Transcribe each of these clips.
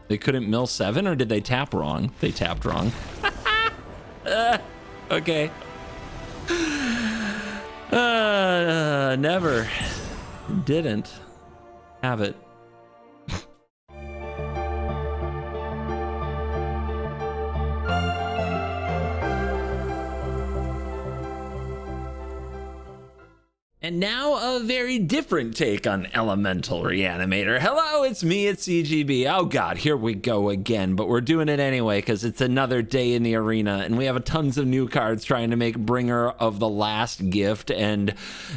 They couldn't mill 7, or did they tap wrong? They tapped wrong. Okay. Never. Didn't have it. And now a very different take on Elemental Reanimator. Hello, it's me, it's CGB. Oh God, here we go again, but we're doing it anyway because it's another day in the arena and we have a tons of new cards trying to make Bringer of the Last Gift and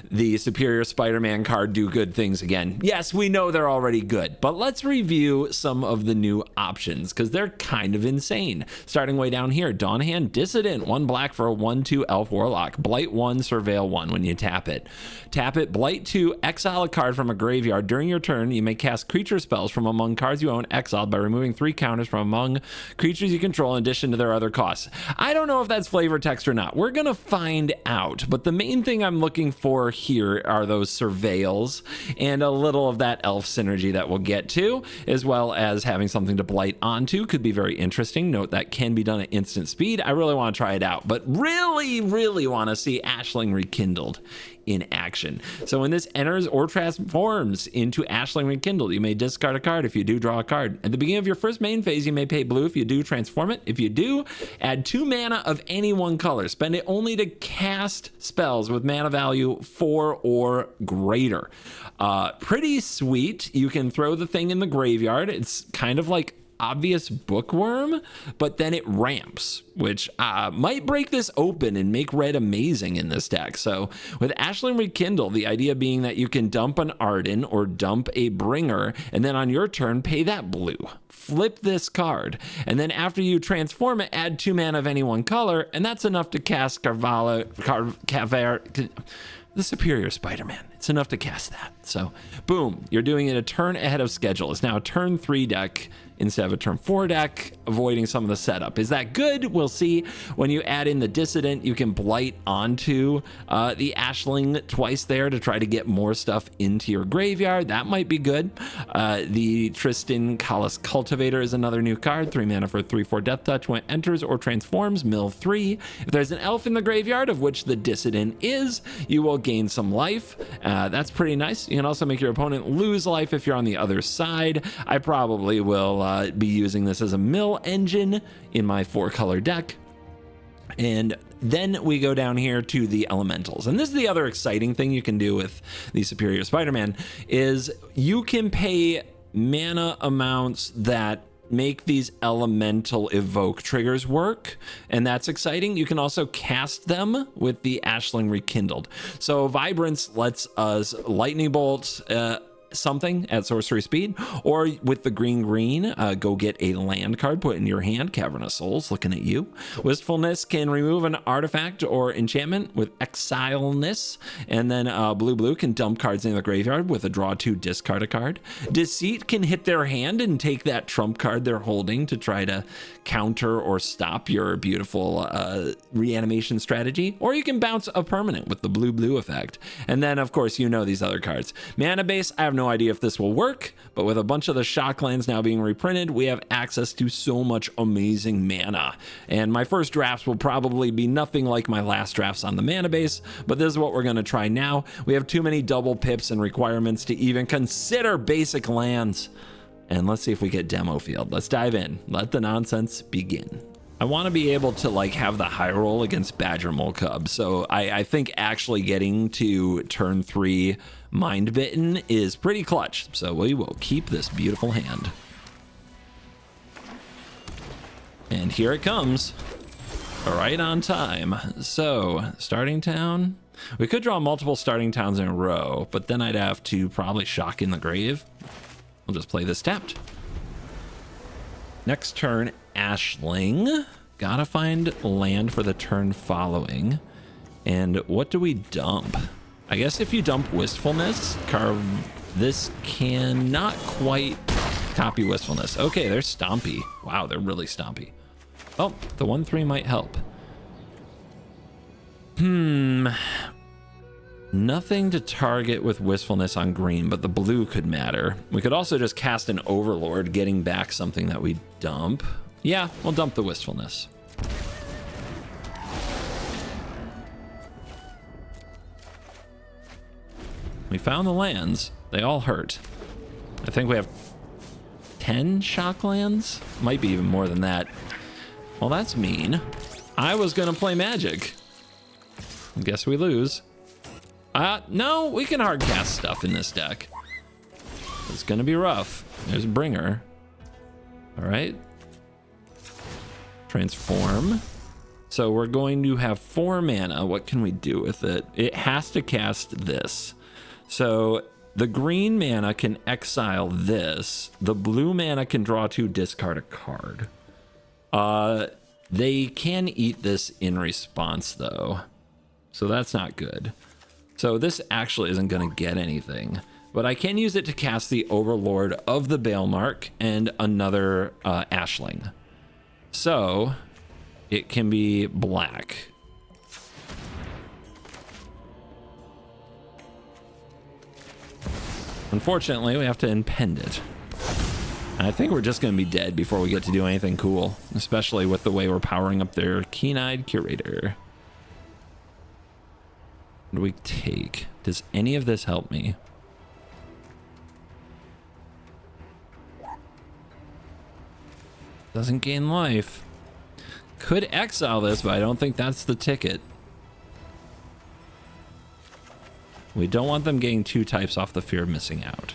the Superior Spider-Man card do good things again. Yes, we know they're already good, but let's review some of the new options because they're kind of insane. Starting way down here, Dawnhand Dissident, 1 black for a 1/2 Elf Warlock. Blight 1, Surveil 1 when you tap it. Tap it, Blight 2, exile a card from a graveyard. During your turn, you may cast creature spells from among cards you own exiled by removing 3 counters from among creatures you control in addition to their other costs. I don't know if that's flavor text or not. We're gonna find out, but the main thing I'm looking for here are those surveils and a little of that elf synergy that we'll get to, as well as having something to blight onto. Could be very interesting. Note that can be done at instant speed. I really want to try it out, but really want to see Ashling Rekindled in action. So when this enters or transforms into Ashling Rekindled, you may discard a card. If you do, draw a card. At the beginning of your first main phase, you may pay blue. If you do, transform it. If you do, add 2 mana of any one color. Spend it only to cast spells with mana value 4 or greater. Pretty sweet. You can throw the thing in the graveyard. It's kind of like obvious Bookworm, but then it ramps, which might break this open and make red amazing in this deck. So with Ashling Rekindle, the idea being that you can dump an Arden or dump a Bringer, and then on your turn, pay that blue. Flip this card, and then after you transform it, add 2 mana of any one color, and that's enough to cast the Superior Spider-Man. It's enough to cast that. So boom, you're doing it a turn ahead of schedule. It's now a turn 3 deck instead of a turn 4 deck, avoiding some of the setup. Is that good? We'll see. When you add in the Dissident, you can blight onto the Ashling twice there to try to get more stuff into your graveyard. That might be good. The Tristan Callous Cultivator is another new card. 3 mana for 3/4 Death Touch. When it enters or transforms, mill 3. If there's an elf in the graveyard, of which the Dissident is, you will gain some life. That's pretty nice. You can also make your opponent lose life if you're on the other side. I probably will be using this as a mill engine in my 4-color deck. And then we go down here to the elementals. And this is the other exciting thing you can do with the Superior Spider-Man is you can pay mana amounts that make these elemental evoke triggers work, and that's exciting. You can also cast them with the Ashling Rekindled. So Vibrance lets us lightning bolt something at sorcery speed, or with the green, go get a land card, put in your hand. Cavernous Souls looking at you. Wistfulness can remove an artifact or enchantment with Exileness, and then blue can dump cards in the graveyard with a draw 2, discard a card. Deceit can hit their hand and take that trump card they're holding to try to counter or stop your beautiful reanimation strategy, or you can bounce a permanent with the blue effect. And then of course, you know these other cards. Mana base, I have no idea if this will work, but with a bunch of the Shocklands now being reprinted, we have access to so much amazing mana. And my first drafts will probably be nothing like my last drafts on the mana base, but this is what we're gonna try now. We have too many double pips and requirements to even consider basic lands. And let's see if we get demo field. Let's dive in. Let the nonsense begin. I want to be able to like have the high roll against Badger Mole Cub. So I think actually getting to turn 3 Mind Bitten is pretty clutch. So we will keep this beautiful hand. And here it comes. Right on time. So starting town. We could draw multiple starting towns in a row, but then I'd have to probably shock in the grave. We'll just play this tapped. Next turn, Ashling. Gotta find land for the turn following. And what do we dump? I guess if you dump Wistfulness, this cannot quite copy Wistfulness. Okay, they're stompy. Wow, they're really stompy. Oh, the 1/3 might help. Nothing to target with Wistfulness on green, but the blue could matter. We could also just cast an Overlord, getting back something that we dump. Yeah, we'll dump the Wistfulness. We found the lands. They all hurt. I think we have 10 shock lands? Might be even more than that. Well, that's mean. I was gonna play Magic. Guess we lose. No, we can hard cast stuff in this deck. It's gonna be rough. There's Bringer. All right. Transform. So we're going to have 4 mana. What can we do with it? It has to cast this. So the green mana can exile this. The blue mana can draw 2, discard a card. They can eat this in response though. So that's not good. So this actually isn't going to get anything. But I can use it to cast the Overlord of the Balemark and another Ashling. So it can be black. Unfortunately, we have to impend it. And I think we're just going to be dead before we get to do anything cool, especially with the way we're powering up their Keen-Eyed Curator. What do we take? Does any of this help me? Doesn't gain life. Could exile this, but I don't think that's the ticket. We don't want them getting 2 types off the fear of missing out.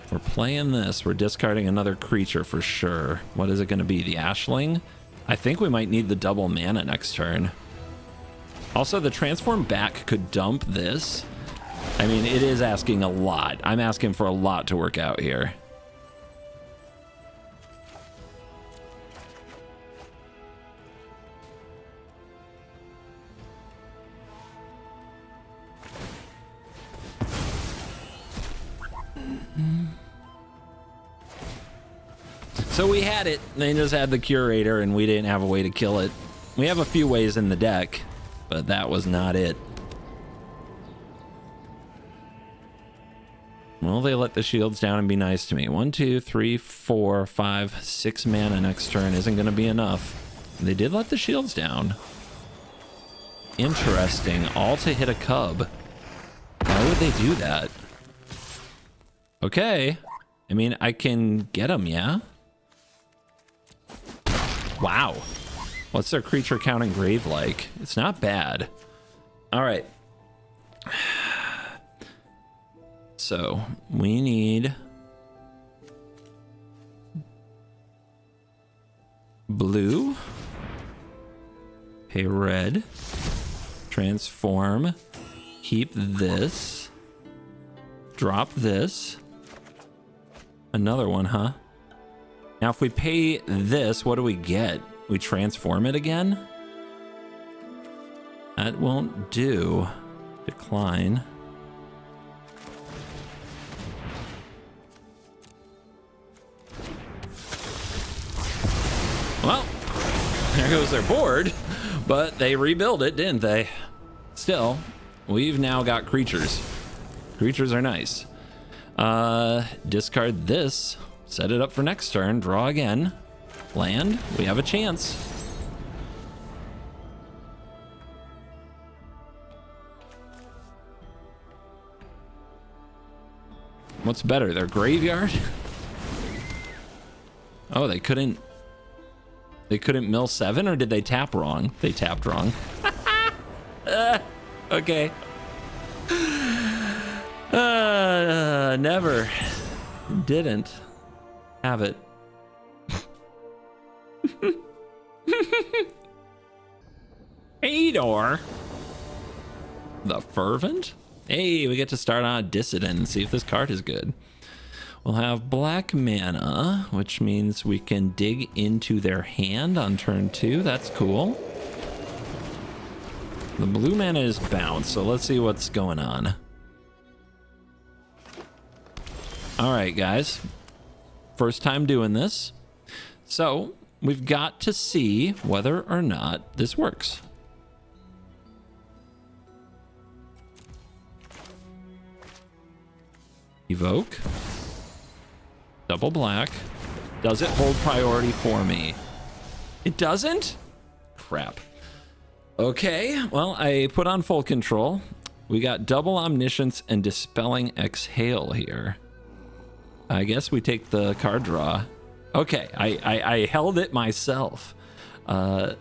If we're playing this, we're discarding another creature for sure. What is it going to be? The Ashling? I think we might need the double mana next turn. Also, the transform back could dump this. I mean, it is asking a lot. I'm asking for a lot to work out here. So we had it. They just had the Curator and we didn't have a way to kill it. We have a few ways in the deck, but that was not it. Well, they let the shields down and be nice to me. 1, 2, 3, 4, 5, 6 mana next turn isn't going to be enough. They did let the shields down. Interesting. All to hit a cub. Why would they do that? Okay. I mean, I can get them, yeah? Wow. What's their creature count in grave like? It's not bad. All right. So we need blue, pay red, transform, keep this, drop this, another one, huh? Now if we pay this, what do we get? We transform it again? That won't do. Decline. Well, there goes their board, but they rebuilt it, didn't they? Still, we've now got creatures. Creatures are nice. Discard this, set it up for next turn, draw again, land, we have a chance. What's better, their graveyard? Oh, they couldn't mill 7, or did they tap wrong? They tapped wrong. Okay. Never. Didn't have it. Ador. The Fervent? Hey, we get to start on a Dissident and see if this card is good. We'll have black mana, which means we can dig into their hand on turn 2. That's cool. The blue mana is bounced, so let's see what's going on. All right, guys. First time doing this. So we've got to see whether or not this works. Evoke. Double black. Does it hold priority for me? It doesn't? Crap. Okay, well, I put on full control. We got double omniscience and dispelling exhale here. I guess we take the card draw. Okay, I held it myself. Blight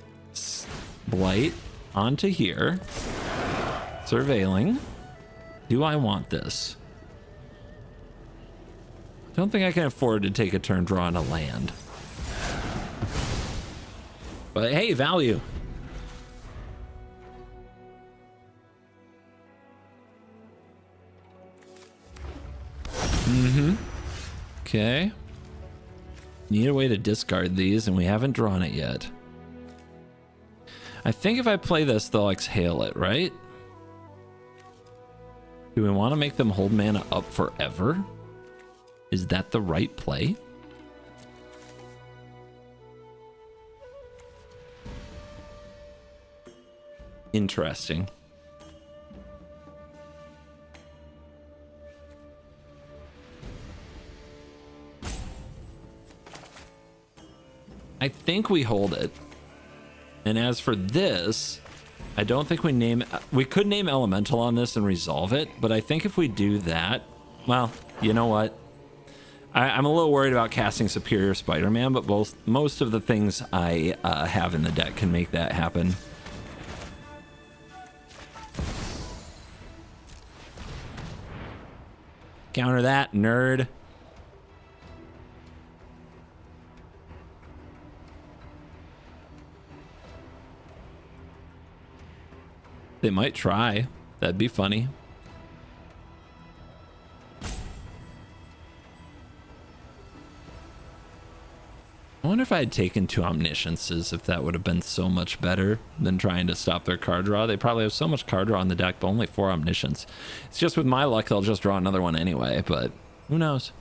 onto here. Surveilling. Do I want this? Don't think I can afford to take a turn draw on a land. But hey, value. Okay. Need a way to discard these, and we haven't drawn it yet. I think if I play this, they'll exhale it, right? Do we want to make them hold mana up forever? Is that the right play? Interesting. I think we hold it. And as for this, I don't think we could name elemental on this and resolve it, but I think if we do that, well, you know what? I'm a little worried about casting Superior Spider-Man, but most of the things I have in the deck can make that happen. Counter that, nerd. They might try. That'd be funny. I wonder if I had taken 2 omnisciences, if that would have been so much better than trying to stop their card draw. They probably have so much card draw on the deck, but only 4 omniscience. It's just with my luck, they'll just draw another one anyway, but who knows?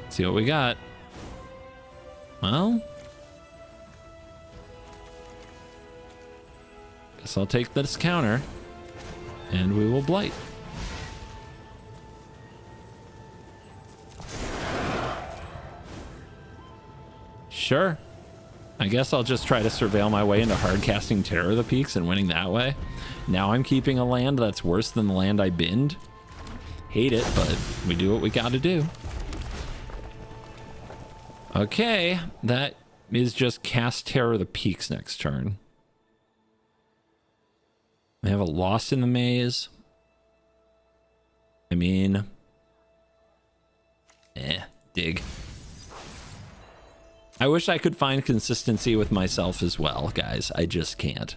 See what we got. Well, guess I'll take this counter. And we will blight. Sure. I guess I'll just try to surveil my way into hard casting Terror of the Peaks and winning that way. Now I'm keeping a land that's worse than the land I binned. Hate it, but we do what we gotta do. Okay, that is just cast Terror of the Peaks next turn. I have a Lost in the Maze. I mean, dig. I wish I could find consistency with myself as well, guys. I just can't.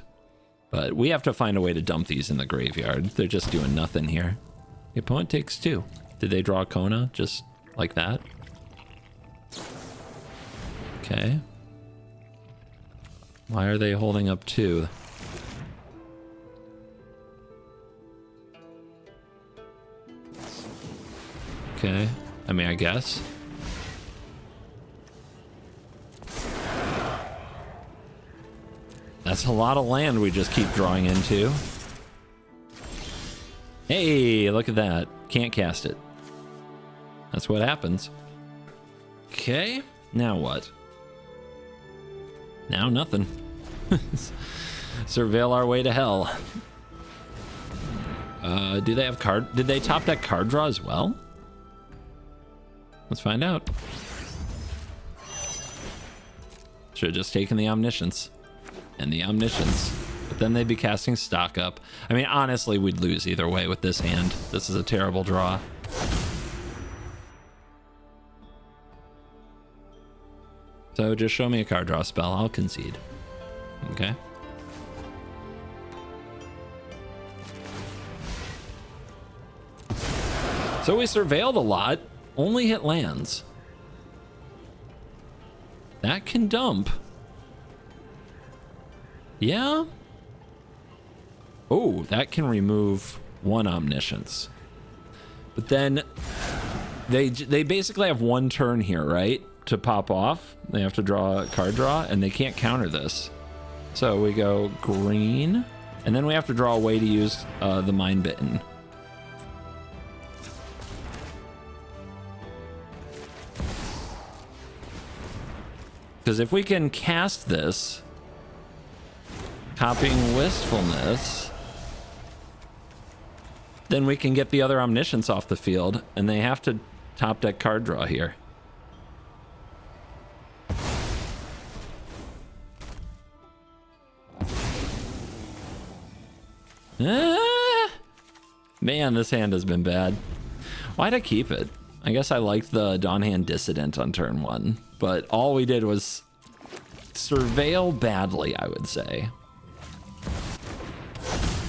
But we have to find a way to dump these in the graveyard. They're just doing nothing here. The opponent takes 2. Did they draw Kona just like that? Okay. Why are they holding up 2? Okay, I mean, I guess. That's a lot of land we just keep drawing into. Hey, look at that. Can't cast it. That's what happens. Okay, now what? Now nothing. Surveil our way to hell. Do they have card? Did they top deck card draw as well? Let's find out. Should have just taken the omniscience and the omniscience, but then they'd be casting stock up. I mean, honestly, we'd lose either way with this hand. This is a terrible draw. So just show me a card draw spell. I'll concede. Okay. So we surveilled a lot. Only hit lands. That can dump. Yeah. Oh, that can remove 1 omniscience. But then they basically have one turn here, right? To pop off. They have to draw a card draw, and they can't counter this. So we go green, and then we have to draw a way to use the Mind Bitten. Because if we can cast this, copying Wistfulness, then we can get the other Omniscience off the field, and they have to top deck card draw here. Man, this hand has been bad. Why'd I keep it? I guess I liked the Dawnhand Dissident on turn 1, but all we did was surveil badly, I would say.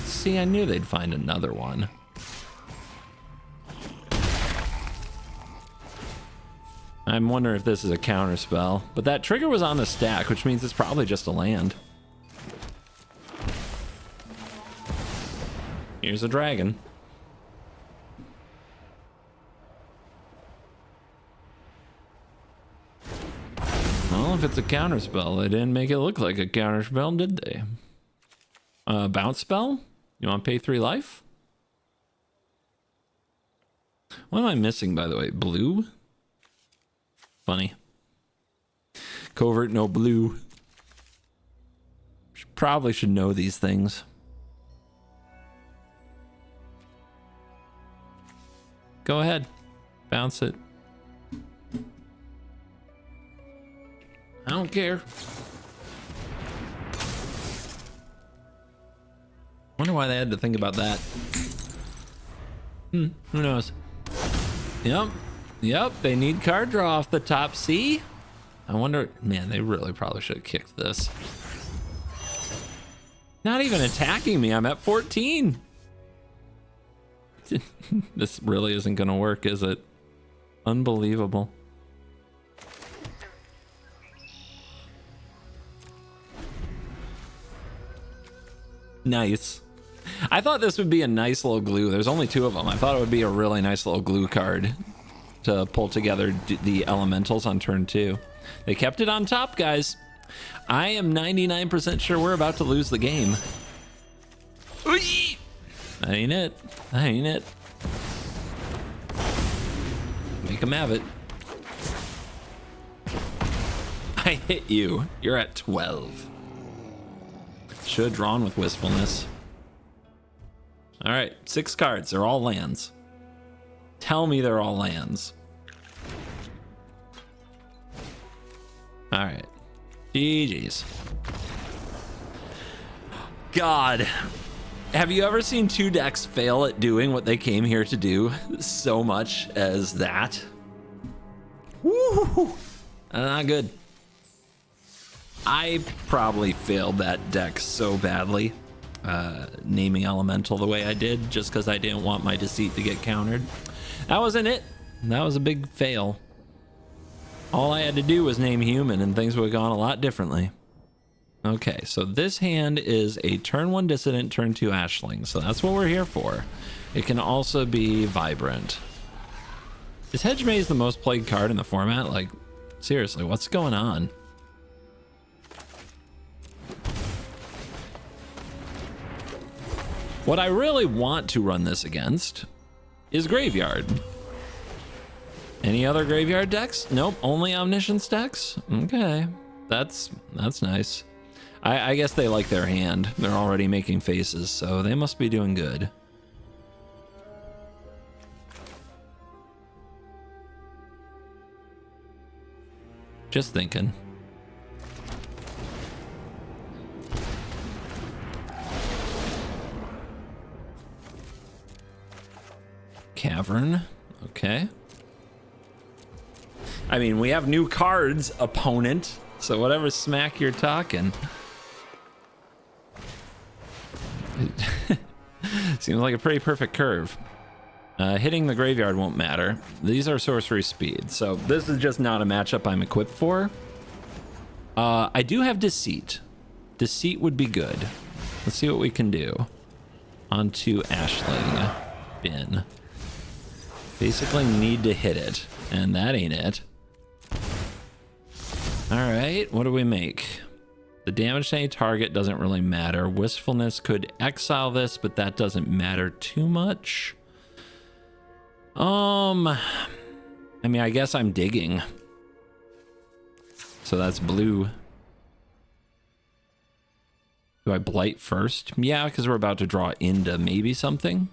See, I knew they'd find another one. I'm wondering if this is a counter spell, but that trigger was on the stack, which means it's probably just a land. Here's a dragon. Well, if it's a counter spell, they didn't make it look like a counter spell, did they? Bounce spell? You want to pay 3 life? What am I missing, by the way? Blue? Funny. Covert, no blue. Probably should know these things. Go ahead. Bounce it. I don't care. Wonder why they had to think about that. Who knows? Yep, they need card draw off the top. See? I wonder, man, they really probably should have kicked this. Not even attacking me, I'm at 14. This really isn't gonna work, is it? Unbelievable. Nice. I thought this would be a nice little glue. There's only 2 of them. I thought it would be a really nice little glue card to pull together the elementals on turn 2. They kept it on top, guys. I am 99% sure we're about to lose the game. That ain't it. That ain't it. Make them have it. I hit you. You're at 12. Should have drawn with Wistfulness. All right, 6 cards. They're all lands. Tell me they're all lands. All right. GG's. God. Have you ever seen 2 decks fail at doing what they came here to do so much as that? Woo! Not good. I probably failed that deck so badly, naming Elemental the way I did, just because I didn't want my Deceit to get countered. That wasn't it. That was a big fail. All I had to do was name Human, and things would have gone a lot differently. Okay, so this hand is a turn 1 Dissident, turn 2 Ashling, so that's what we're here for. It can also be Vibrant. Is Hedge Maze the most played card in the format? Like, seriously, what's going on? What I really want to run this against is Graveyard. Any other Graveyard decks? Nope, only Omniscience decks? Okay, that's nice. I guess they like their hand. They're already making faces, so they must be doing good. Just thinking. Cavern, okay. I mean, we have new cards, opponent, so whatever smack you're talking. Seems like a pretty perfect curve. Hitting the graveyard won't matter. These are sorcery speed, so this is just not a matchup I'm equipped for. I do have Deceit. Deceit would be good. Let's see what we can do. Onto Ashling. Bin. Basically need to hit it, and that ain't it. All right, what do we make? The damage to any target doesn't really matter. Wistfulness could exile this, but that doesn't matter too much. I mean, I guess I'm digging. So that's blue. Do I blight first? Yeah, because we're about to draw into maybe something.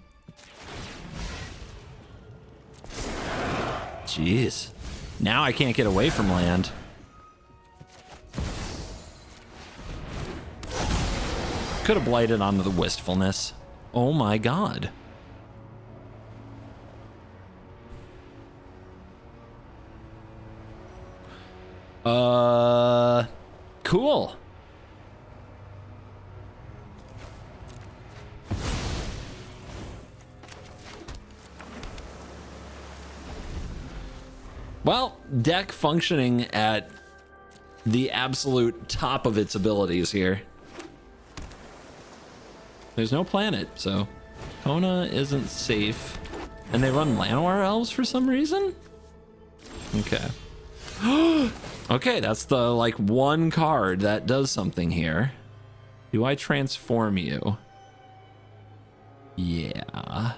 Jeez. Now I can't get away from land. Could have blighted onto the wistfulness. Oh my god. Cool. Well, deck functioning at the absolute top of its abilities here. There's no planet, so Kona isn't safe. And they run Llanowar Elves for some reason? Okay. Okay, that's the, like, one card that does something here. Do I transform you? Yeah.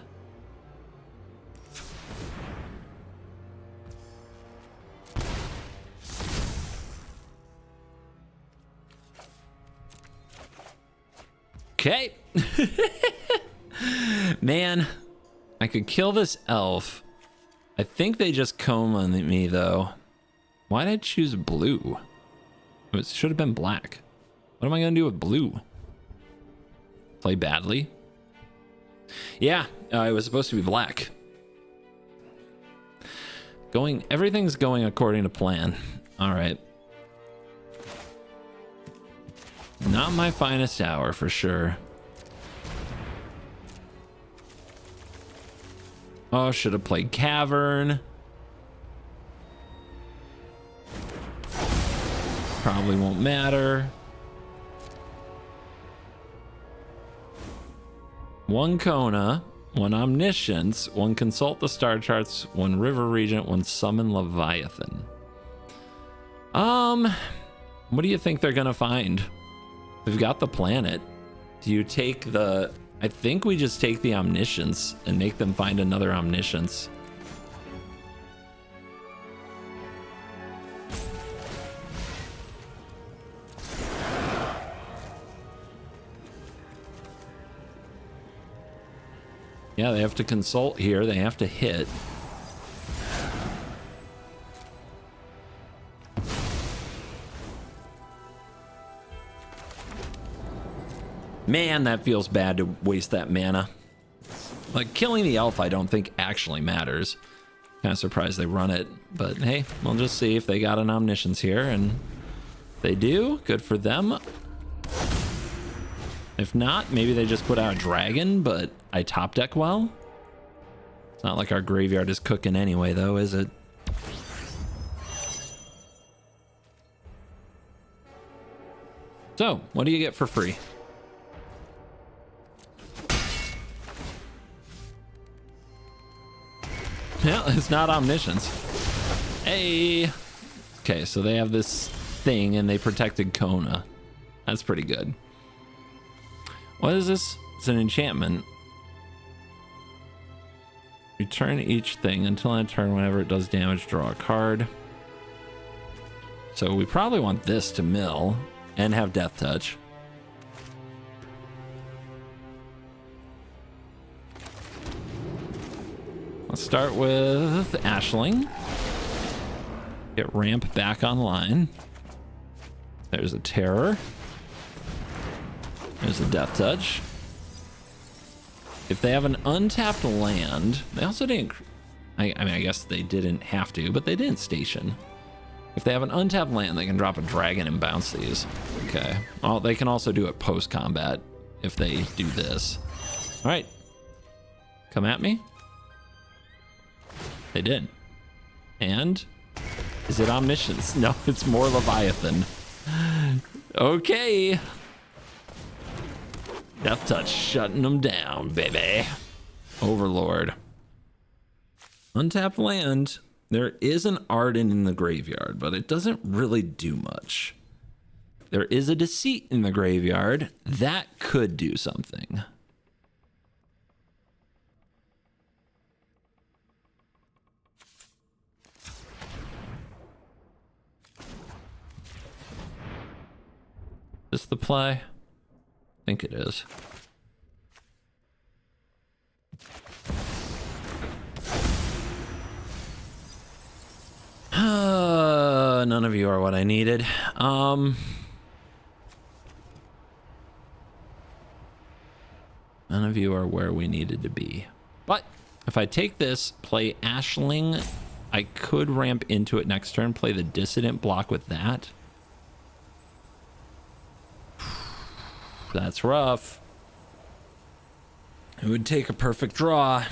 Okay. Man, I could kill this elf. I think they just comb on me, though. Why did I choose blue? It should have been black. What am I going to do with blue? Play badly? Yeah, it was supposed to be black. Everything's going according to plan. All right. Not my finest hour for sure. Oh, should have played Cavern. Probably won't matter. One Kona, one Omniscience, one Consult the Star Charts, one River Regent, one Summon Leviathan. What do you think they're gonna find? We've got the planet. Do you take the... I think we just take the Omniscience and make them find another Omniscience. Yeah, they have to consult here. They have to hit. Man, that feels bad to waste that mana. Like, killing the elf I don't think actually matters. Kind of surprised they run it. But hey, we'll just see if they got an Omniscience here. And if they do, good for them. If not, maybe they just put out a dragon, but I top deck well. It's not like our graveyard is cooking anyway, though, is it? So, what do you get for free? Yeah, it's not Omniscience. Hey! Okay, so they have this thing and they protected Kona. That's pretty good. What is this? It's an enchantment. Return each thing until end of turn. Whenever it does damage, draw a card. So we probably want this to mill and have Death Touch. Let's start with Ashling. Get Ramp back online. There's a Terror. There's a Death Touch. If they have an untapped land, they also didn't... I mean, I guess they didn't have to, but they didn't station. If they have an untapped land, they can drop a dragon and bounce these. Okay. Well, they can also do it post-combat if they do this. All right. Come at me. They did. And is it Omniscience? No, it's more Leviathan. Okay. Death Touch shutting them down, baby. Overlord. Untapped land. There is an Arden in the graveyard, but it doesn't really do much. There is a Deceit in the graveyard. That could do something. Is this the play? I think it is. None of you are what I needed. None of you are where we needed to be. But if I take this, play Ashling, I could ramp into it next turn, play the Dissident block with that. That's rough. It would take a perfect draw.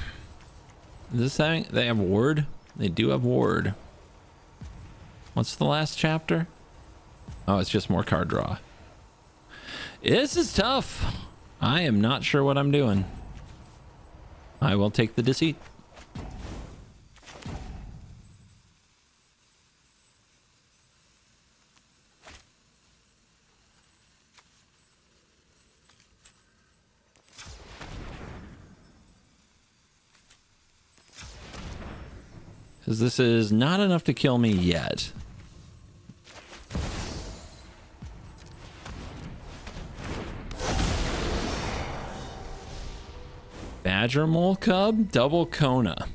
Is this having, they have ward? They do have ward. What's the last chapter? Oh, it's just more card draw. This is tough. I am not sure what I'm doing. I will take the Deceit. Because this is not enough to kill me yet. Badger Mole Cub, double Kona.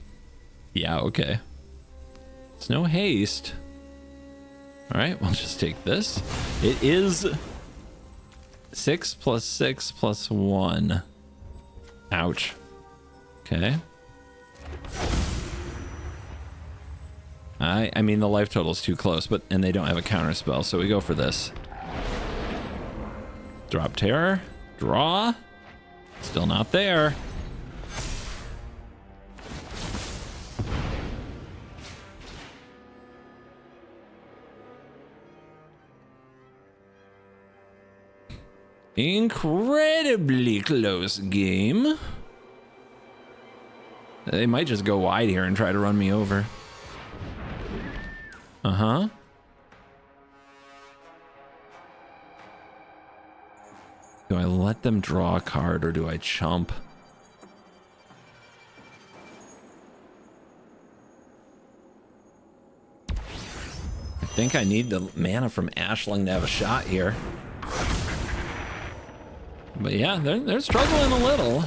Yeah, okay. It's no haste. All right, we'll just take this. It is 6 + 6 + 1. Ouch. Okay. I mean, the life total is too close, and they don't have a counter spell, so we go for this. Drop Terror. Draw. Still not there. Incredibly close game. They might just go wide here and try to run me over. Uh-huh. Do I let them draw a card or do I chump? I think I need the mana from Ashling to have a shot here. But yeah, they're struggling a little.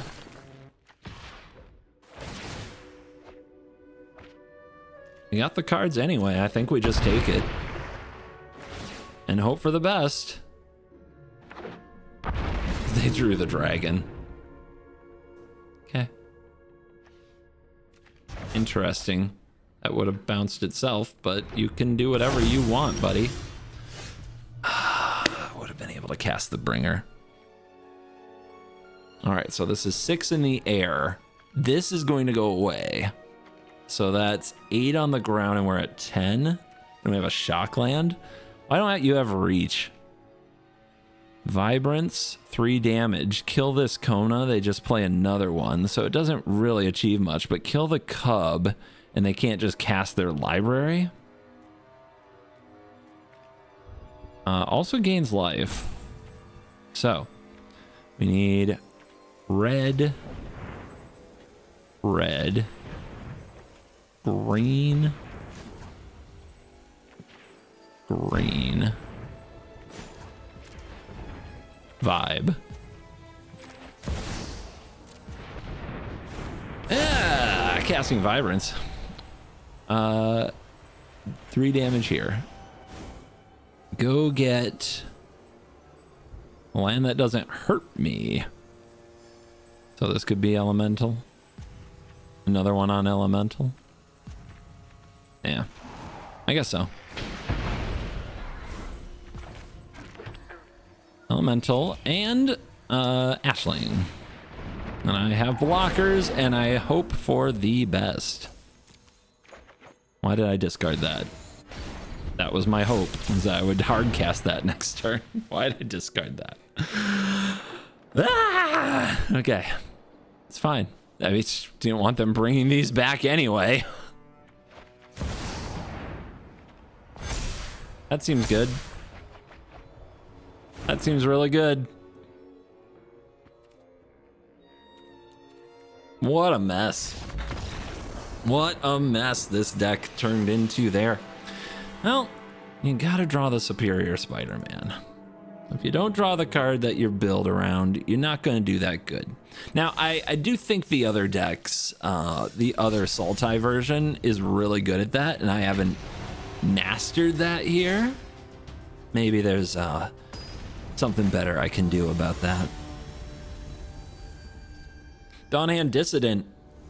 We got the cards anyway. I think we just take it and hope for the best. They drew the dragon. Okay. Interesting. That would have bounced itself, but you can do whatever you want, buddy. Would have been able to cast the bringer. All right, so this is 6 in the air. This is going to go away. So that's 8 on the ground, and we're at 10. And we have a shock land. Why don't you have reach? Vibrance, 3 damage. Kill this Kona. They just play another one, so it doesn't really achieve much. But kill the Cub, and they can't just cast their library. Also gains life. So we need red, red, green, green, vibe. Casting Vibrance. 3 damage here. Go get a land that doesn't hurt me. So this could be Elemental. Another one on Elemental. Yeah, I guess so. Elemental and Ashling. And I have blockers, and I hope for the best. Why did I discard that? That was my hope, is that I would hard cast that next turn. Why did I discard that? Okay, it's fine. I mean, didn't want them bringing these back anyway. That seems good. That seems really good. What a mess. What a mess this deck turned into there. Well, you gotta draw the Superior Spider-Man. If you don't draw the card that you build around, you're not gonna do that good. Now, I do think the other decks, the other Sultai version is really good at that, and I haven't mastered that here. Maybe there's something better I can do about that. Dawnhand Dissident,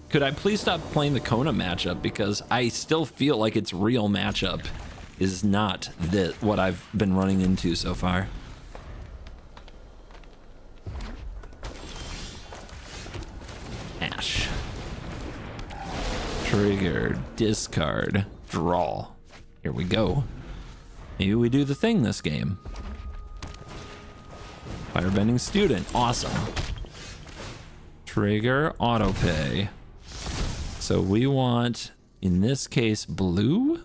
could I please stop playing the Kona matchup, because I still feel like its real matchup is not what I've been running into so far. Ash. Trigger, discard, draw. Here we go. Maybe we do the thing this game. Firebending Student, awesome. Trigger, autopay. So we want, in this case, blue.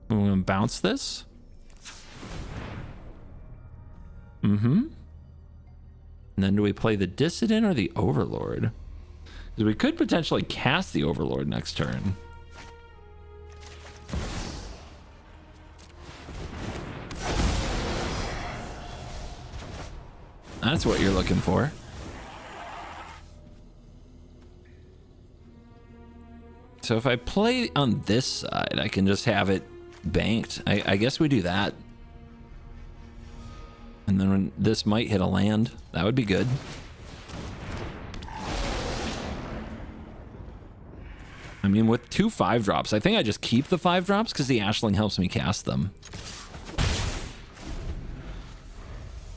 We're gonna bounce this. And then do we play the Dissident or the Overlord? Because we could potentially cast the Overlord next turn. That's what you're looking for. So if I play on this side, I can just have it banked. I guess we do that. And then when this might hit a land, that would be good. I mean, with 2 5-drops, I think I just keep the 5-drops because the Ashling helps me cast them.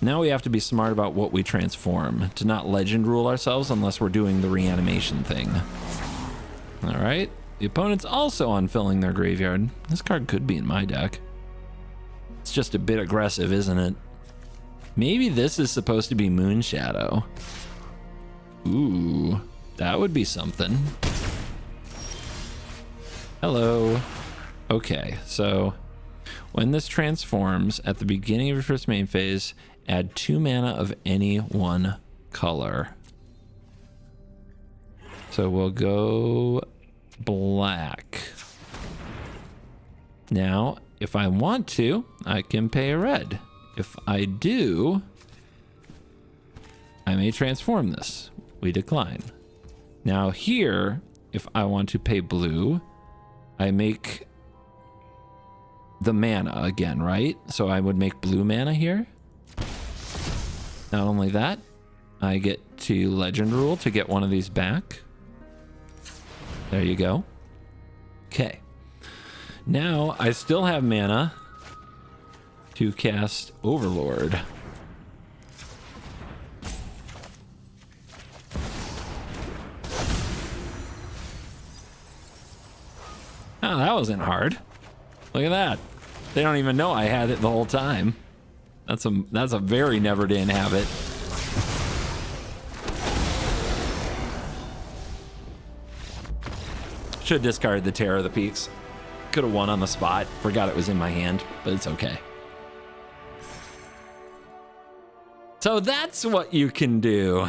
Now we have to be smart about what we transform to not legend rule ourselves unless we're doing the reanimation thing. All right. The opponent's also unfilling their graveyard. This card could be in my deck. It's just a bit aggressive, isn't it? Maybe this is supposed to be Moonshadow. Ooh, that would be something. Hello. Okay, so when this transforms at the beginning of your first main phase, add 2 mana of any one color. So we'll go black. Now, if I want to, I can pay a red. If I do, I may transform this. We decline. Now here, if I want to pay blue, I make the mana again, right? So I would make blue mana here. Not only that, I get to legend rule to get one of these back. There you go. Okay. Now I still have mana to cast Overlord. Oh, that wasn't hard. Look at that. They don't even know I had it the whole time. That's a very never did habit. Should have discarded the Terror of the Peaks. Could have won on the spot. Forgot it was in my hand, but it's okay. So that's what you can do.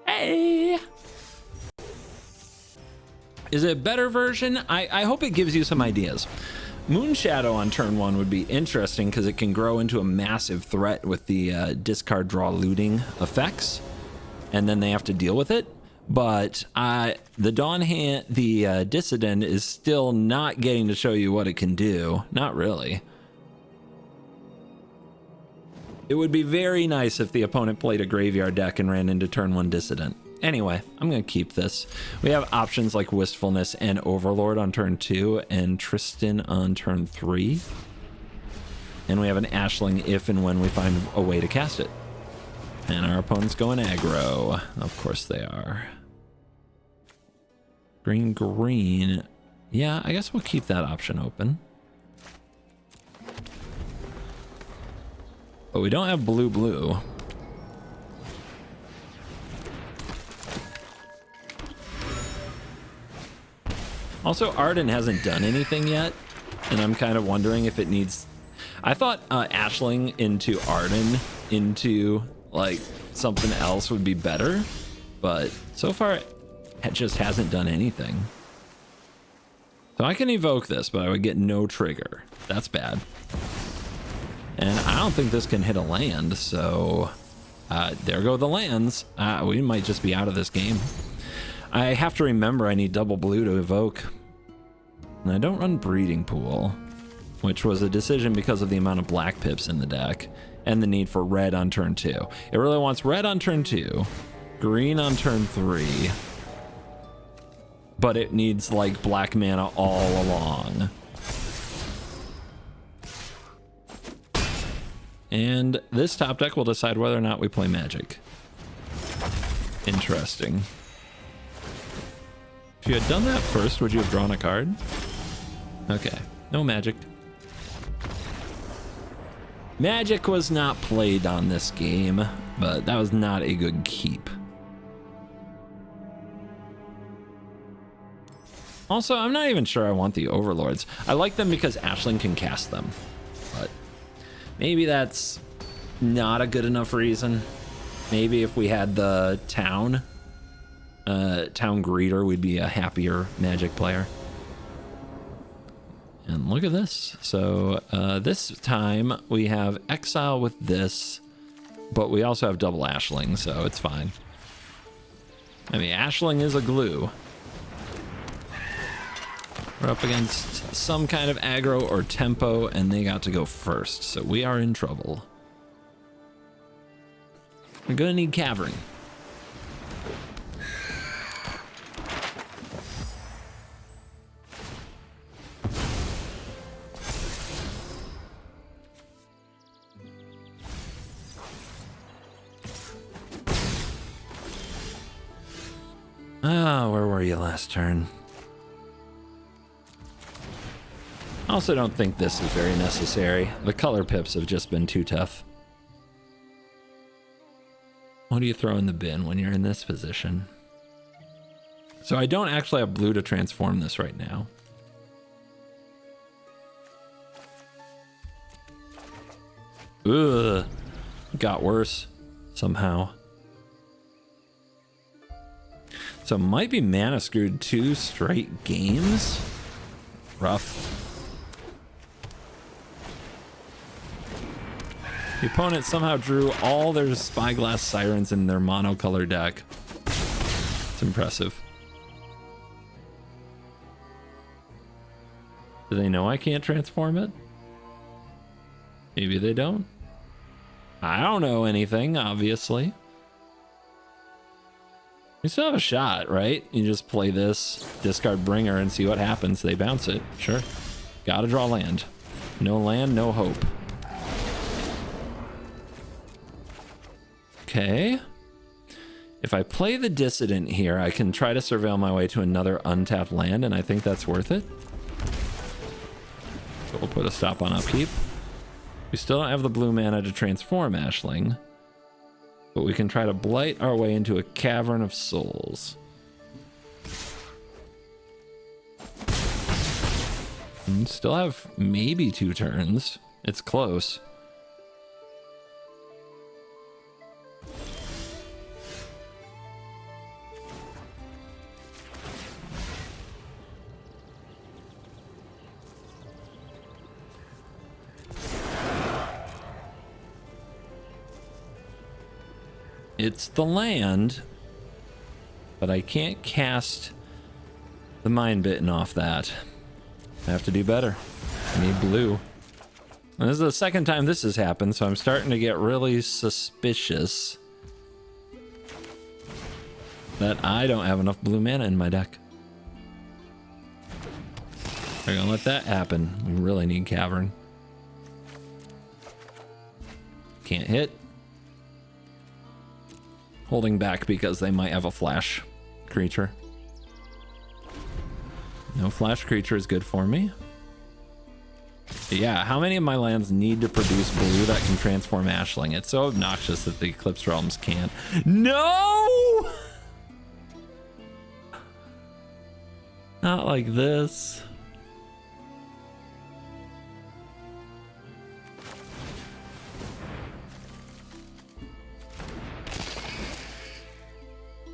Hey! Is it a better version? I hope it gives you some ideas. Moonshadow on turn 1 would be interesting because it can grow into a massive threat with the discard draw looting effects, and then they have to deal with it. But the Dawnhand, the Dissident is still not getting to show you what it can do. Not really. It would be very nice if the opponent played a graveyard deck and ran into turn 1 Dissident. Anyway, I'm going to keep this. We have options like Wistfulness and Overlord on turn 2 and Tristan on turn 3. And we have an Ashling if and when we find a way to cast it. And our opponent's going aggro. Of course they are. Green, green. Yeah, I guess we'll keep that option open. But we don't have blue, blue. Also, Arden hasn't done anything yet. and I'm kind of wondering if it needs... I thought Ashling into Arden into like something else would be better, but so far it just hasn't done anything. So I can evoke this, but I would get no trigger. That's bad. And I don't think this can hit a land, so there go the lands. We might just be out of this game. I have to remember I need double blue to evoke. And I don't run Breeding Pool, which was a decision because of the amount of black pips in the deck and the need for red on turn 2. It really wants red on turn 2, green on turn 3, but it needs like black mana all along. And this top deck will decide whether or not we play Magic. Interesting. If you had done that first, would you have drawn a card? Okay, no Magic. Magic was not played on this game, but that was not a good keep. Also, I'm not even sure I want the Overlords. I like them because Ashling can cast them, but maybe that's not a good enough reason. Maybe if we had the town greeter, we'd be a happier Magic player. And look at this. So this time we have Exile with this, but we also have double Ashling, so it's fine. I mean, Ashling is a glue. We're up against some kind of aggro or tempo, and they got to go first, so we are in trouble. We're gonna need Cavern. Where were you last turn? I also don't think this is very necessary. The color pips have just been too tough. What do you throw in the bin when you're in this position? So I don't actually have blue to transform this right now. Ugh. Got worse somehow. So might be mana screwed 2 straight games. Rough. The opponent somehow drew all their Spyglass Sirens in their monocolor deck. It's impressive. Do they know I can't transform it? Maybe they don't. I don't know anything, obviously. You still have a shot, right? You just play this, discard Bringer, and see what happens. They bounce it. Sure. Gotta draw land. No land, no hope. Okay. If I play the Dissident here, I can try to surveil my way to another untapped land, and I think that's worth it. So we'll put a stop on upkeep. We still don't have the blue mana to transform Ashling, but we can try to blight our way into a Cavern of Souls. And still have maybe 2 turns. It's close. It's the land, but I can't cast the Mind Bitten off that. I have to do better. I need blue. And this is the second time this has happened, so I'm starting to get really suspicious that I don't have enough blue mana in my deck. We're gonna let that happen. We really need Cavern. Can't hit. Holding back because they might have a flash creature. No flash creature is good for me. But yeah, how many of my lands need to produce blue that can transform Ashling? It's so obnoxious that the Eclipse Realms can't. No! Not like this.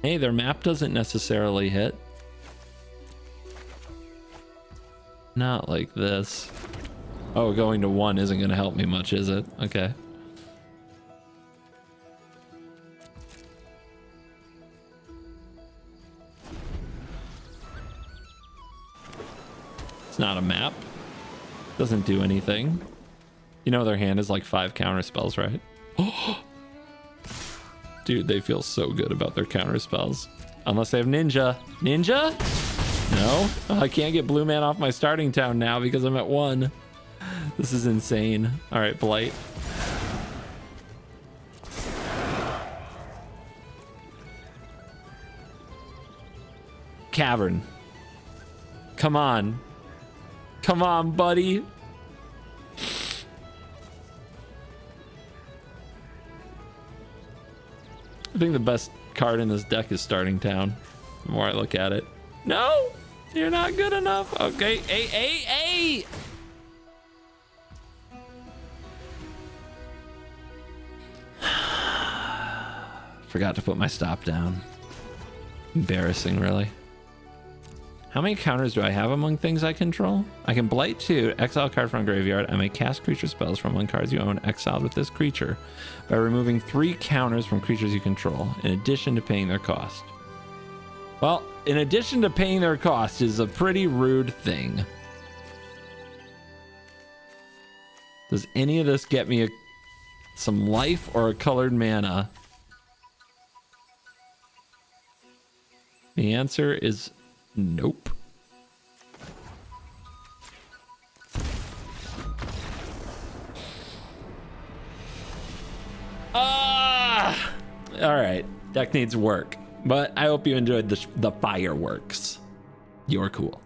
Hey, their map doesn't necessarily hit. Not like this. Oh, going to 1 isn't going to help me much, is it? Okay. It's not a map. Doesn't do anything. You know their hand is like 5 counter spells, right? Dude, they feel so good about their counter spells. Unless they have ninja. Ninja? No? Oh, I can't get blue man off my starting town now because I'm at 1. This is insane. All right, Blight. Cavern. Come on. Come on, buddy. I think the best card in this deck is starting town. The more I look at it. No, you're not good enough. Okay, hey. Forgot to put my stop down. Embarrassing, really. How many counters do I have among things I control? I can Blight 2, exile a card from graveyard. I may cast creature spells from one cards you own exiled with this creature by removing 3 counters from creatures you control, in addition to paying their cost. Well, in addition to paying their cost is a pretty rude thing. Does any of this get me some life or a colored mana? The answer is nope. All right, deck needs work, but I hope you enjoyed the fireworks. You're cool.